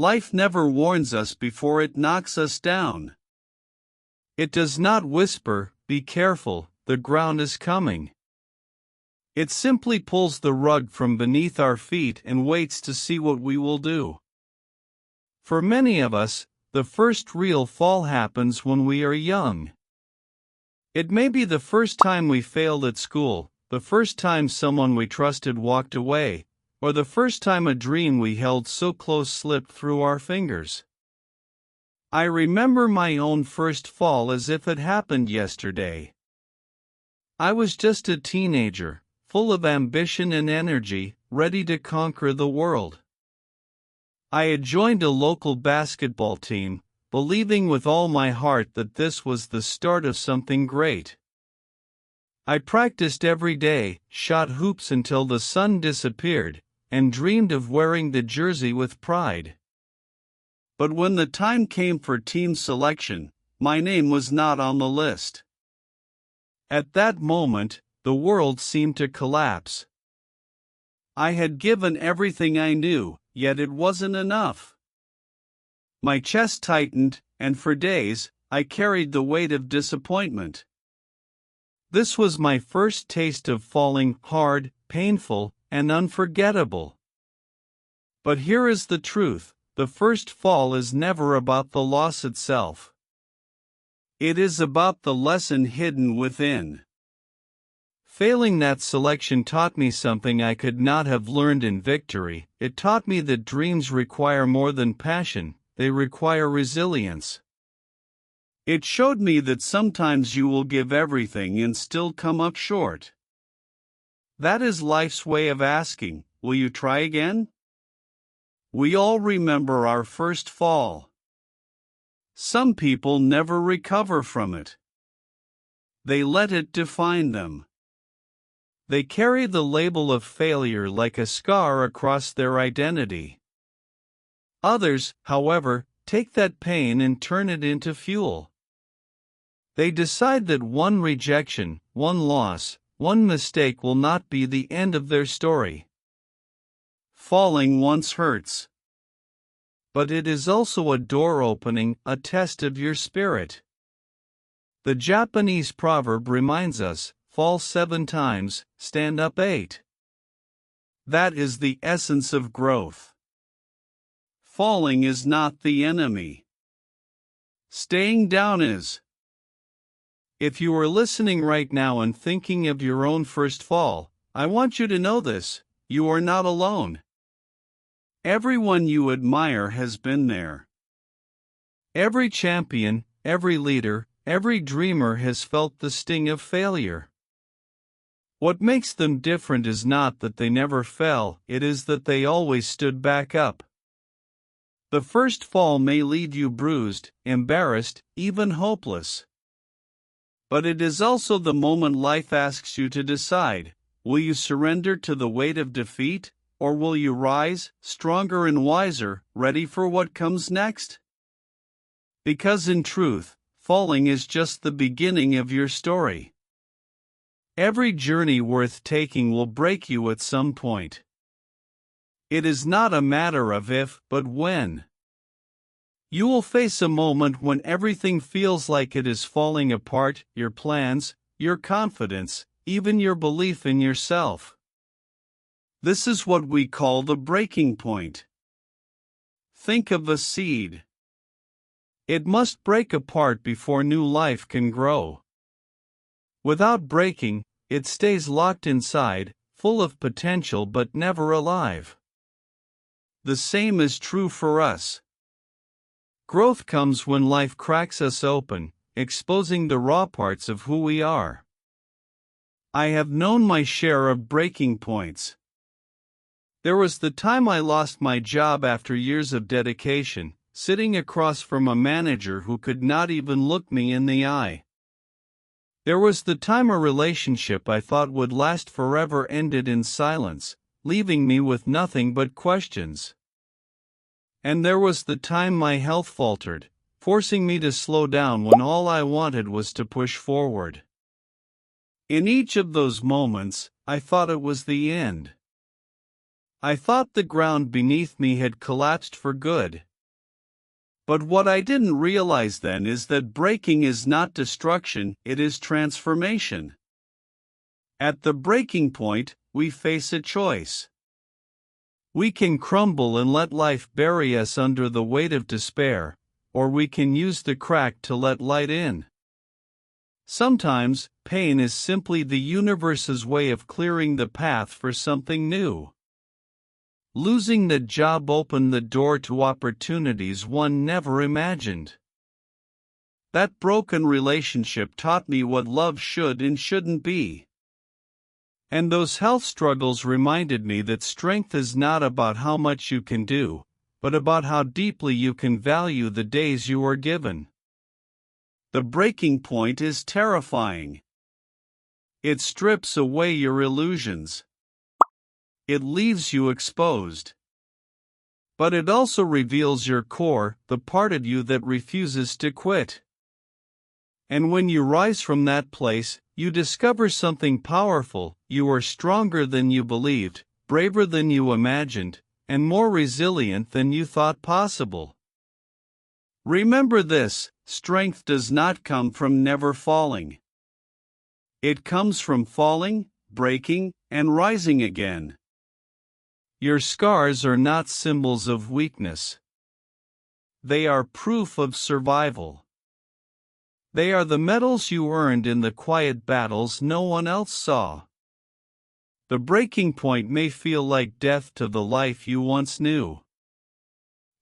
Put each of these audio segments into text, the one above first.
Life never warns us before it knocks us down. It does not whisper, "Be careful, the ground is coming." It simply pulls the rug from beneath our feet and waits to see what we will do. For many of us, the first real fall happens when we are young. It may be the first time we failed at school, the first time someone we trusted walked away, or the first time a dream we held so close slipped through our fingers. I remember my own first fall as if it happened yesterday. I was just a teenager, full of ambition and energy, ready to conquer the world. I had joined a local basketball team, believing with all my heart that this was the start of something great. I practiced every day, shot hoops until the sun disappeared, and dreamed of wearing the jersey with pride. But when the time came for team selection, my name was not on the list. At that moment, the world seemed to collapse. I had given everything I knew, yet it wasn't enough. My chest tightened, and for days, I carried the weight of disappointment. This was my first taste of falling hard, painful, and unforgettable. But here is the truth: the first fall is never about the loss itself. It is about the lesson hidden within. Failing that selection taught me something I could not have learned in victory. It taught me that dreams require more than passion, they require resilience. It showed me that sometimes you will give everything and still come up short. That is life's way of asking, will you try again? We all remember our first fall. Some people never recover from it. They let it define them. They carry the label of failure like a scar across their identity. Others, however, take that pain and turn it into fuel. They decide that one rejection, one loss, one mistake will not be the end of their story. Falling once hurts. But it is also a door opening, a test of your spirit. The Japanese proverb reminds us, fall 7 times, stand up 8. That is the essence of growth. Falling is not the enemy. Staying down is. If you are listening right now and thinking of your own first fall, I want you to know this: you are not alone. Everyone you admire has been there. Every champion, every leader, every dreamer has felt the sting of failure. What makes them different is not that they never fell, it is that they always stood back up. The first fall may leave you bruised, embarrassed, even hopeless. But it is also the moment life asks you to decide: will you surrender to the weight of defeat, or will you rise, stronger and wiser, ready for what comes next? Because in truth, falling is just the beginning of your story. Every journey worth taking will break you at some point. It is not a matter of if, but when. You will face a moment when everything feels like it is falling apart: your plans, your confidence, even your belief in yourself. This is what we call the breaking point. Think of a seed. It must break apart before new life can grow. Without breaking, it stays locked inside, full of potential but never alive. The same is true for us. Growth comes when life cracks us open, exposing the raw parts of who we are. I have known my share of breaking points. There was the time I lost my job after years of dedication, sitting across from a manager who could not even look me in the eye. There was the time a relationship I thought would last forever ended in silence, leaving me with nothing but questions. And there was the time my health faltered, forcing me to slow down when all I wanted was to push forward. In each of those moments, I thought it was the end. I thought the ground beneath me had collapsed for good. But what I didn't realize then is that breaking is not destruction, it is transformation. At the breaking point, we face a choice. We can crumble and let life bury us under the weight of despair, or we can use the crack to let light in. Sometimes, pain is simply the universe's way of clearing the path for something new. Losing the job opened the door to opportunities one never imagined. That broken relationship taught me what love should and shouldn't be. And those health struggles reminded me that strength is not about how much you can do, but about how deeply you can value the days you are given. The breaking point is terrifying. It strips away your illusions. It leaves you exposed. But it also reveals your core, the part of you that refuses to quit. And when you rise from that place, you discover something powerful. You are stronger than you believed, braver than you imagined, and more resilient than you thought possible. Remember this: strength does not come from never falling. It comes from falling, breaking, and rising again. Your scars are not symbols of weakness. They are proof of survival. They are the medals you earned in the quiet battles no one else saw. The breaking point may feel like death to the life you once knew.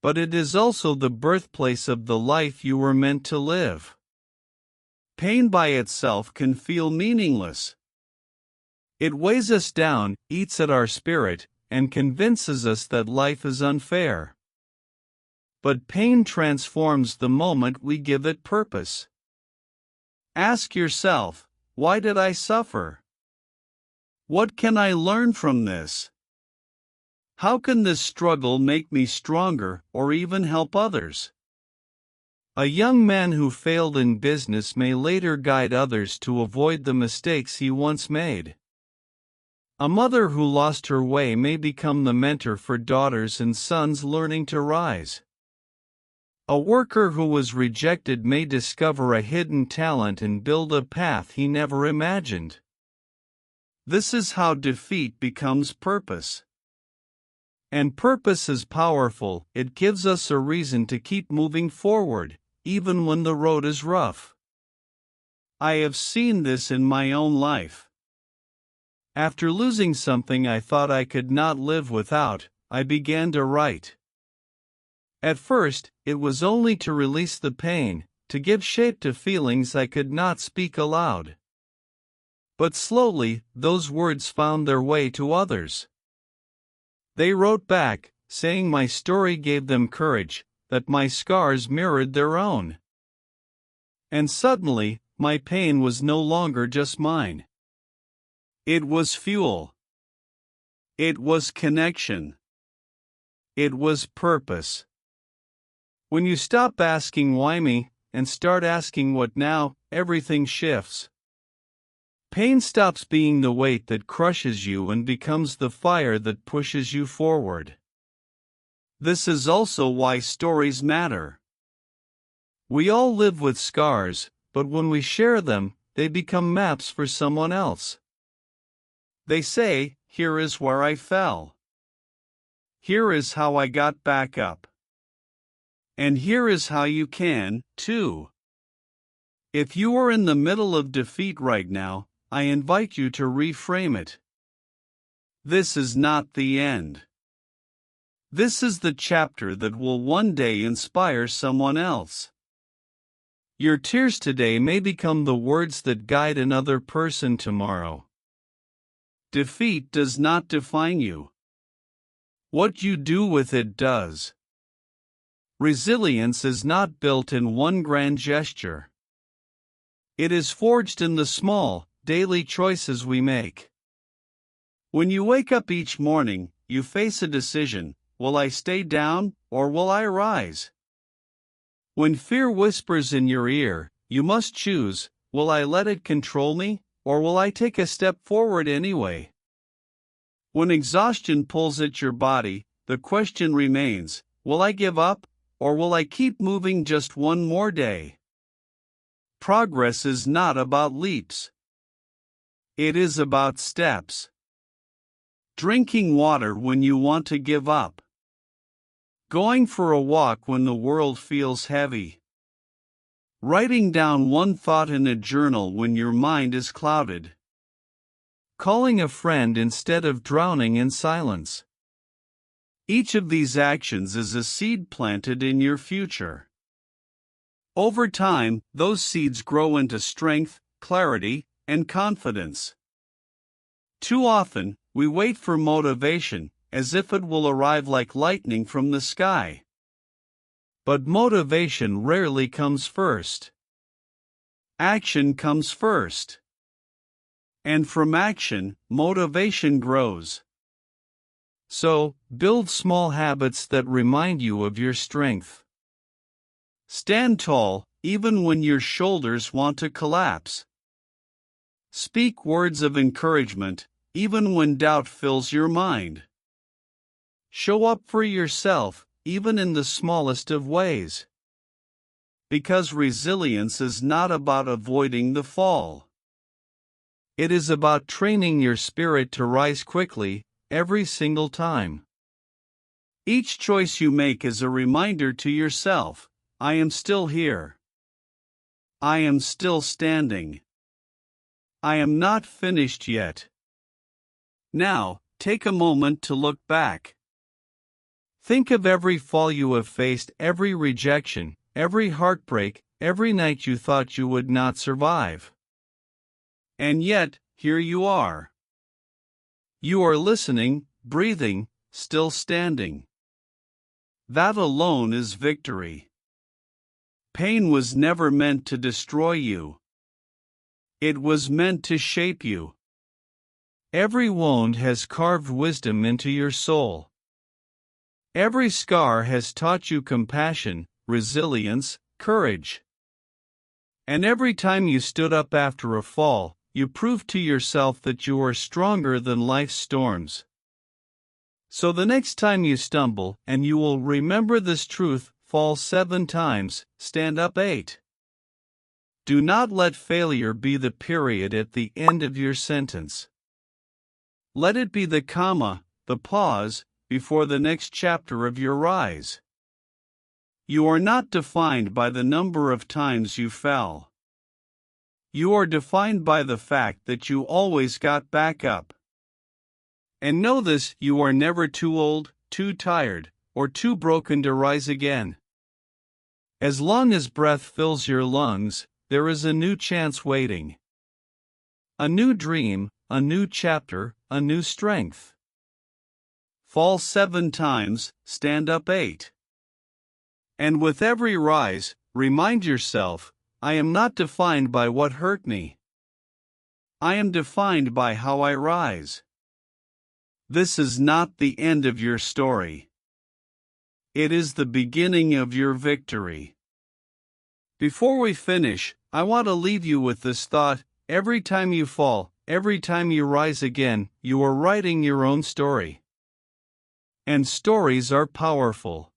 But it is also the birthplace of the life you were meant to live. Pain by itself can feel meaningless. It weighs us down, eats at our spirit, and convinces us that life is unfair. But pain transforms the moment we give it purpose. Ask yourself, why did I suffer? What can I learn from this? How can this struggle make me stronger or even help others? A young man who failed in business may later guide others to avoid the mistakes he once made. A mother who lost her way may become the mentor for daughters and sons learning to rise. A worker who was rejected may discover a hidden talent and build a path he never imagined. This is how defeat becomes purpose. And purpose is powerful. It gives us a reason to keep moving forward, even when the road is rough. I have seen this in my own life. After losing something I thought I could not live without, I began to write. At first, it was only to release the pain, to give shape to feelings I could not speak aloud. But slowly, those words found their way to others. They wrote back, saying my story gave them courage, that my scars mirrored their own. And suddenly, my pain was no longer just mine. It was fuel. It was connection. It was purpose. When you stop asking why me, and start asking what now, everything shifts. Pain stops being the weight that crushes you and becomes the fire that pushes you forward. This is also why stories matter. We all live with scars, but when we share them, they become maps for someone else. They say, here is where I fell. Here is how I got back up. And here is how you can, too. If you are in the middle of defeat right now, I invite you to reframe it. This is not the end. This is the chapter that will one day inspire someone else. Your tears today may become the words that guide another person tomorrow. Defeat does not define you. What you do with it does. Resilience is not built in one grand gesture. It is forged in the small, daily choices we make. When you wake up each morning, you face a decision: will I stay down, or will I rise? When fear whispers in your ear, you must choose: will I let it control me, or will I take a step forward anyway? When exhaustion pulls at your body, the question remains: will I give up, or will I keep moving just one more day? Progress is not about leaps. It is about steps. Drinking water when you want to give up. Going for a walk when the world feels heavy. Writing down one thought in a journal when your mind is clouded. Calling a friend instead of drowning in silence. Each of these actions is a seed planted in your future. Over time, those seeds grow into strength, clarity, and confidence. Too often, we wait for motivation, as if it will arrive like lightning from the sky. But motivation rarely comes first. Action comes first. And from action, motivation grows. So, build small habits that remind you of your strength. Stand tall, even when your shoulders want to collapse. Speak words of encouragement, even when doubt fills your mind. Show up for yourself, even in the smallest of ways. Because resilience is not about avoiding the fall. It is about training your spirit to rise quickly, every single time. Each choice you make is a reminder to yourself, I am still here. I am still standing. I am not finished yet. Now, take a moment to look back. Think of every fall you have faced, every rejection, every heartbreak, every night you thought you would not survive. And yet, here you are. You are listening, breathing, still standing. That alone is victory. Pain was never meant to destroy you. It was meant to shape you. Every wound has carved wisdom into your soul. Every scar has taught you compassion, resilience, courage. And every time you stood up after a fall, you proved to yourself that you are stronger than life's storms. So the next time you stumble, and you will remember this truth, fall 7 times, stand up 8. Do not let failure be the period at the end of your sentence. Let it be the comma, the pause, before the next chapter of your rise. You are not defined by the number of times you fell. You are defined by the fact that you always got back up. And know this, you are never too old, too tired, or too broken to rise again. As long as breath fills your lungs, there is a new chance waiting. A new dream, a new chapter, a new strength. Fall 7 times, stand up 8. And with every rise, remind yourself, I am not defined by what hurt me. I am defined by how I rise. This is not the end of your story. It is the beginning of your victory. Before we finish, I want to leave you with this thought: every time you fall, every time you rise again, you are writing your own story. And stories are powerful.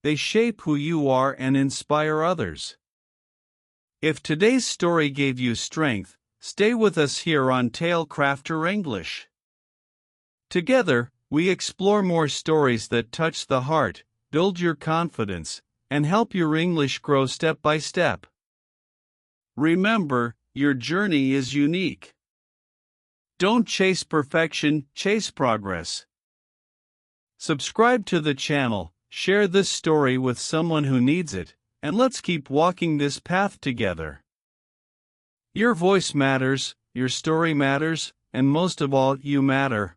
They shape who you are and inspire others. If today's story gave you strength, stay with us here on Tailcrafter English. Together, we explore more stories that touch the heart, build your confidence, and help your English grow step by step. Remember, your journey is unique. Don't chase perfection, chase progress. Subscribe to the channel, share this story with someone who needs it, and let's keep walking this path together. Your voice matters, your story matters, and most of all, you matter.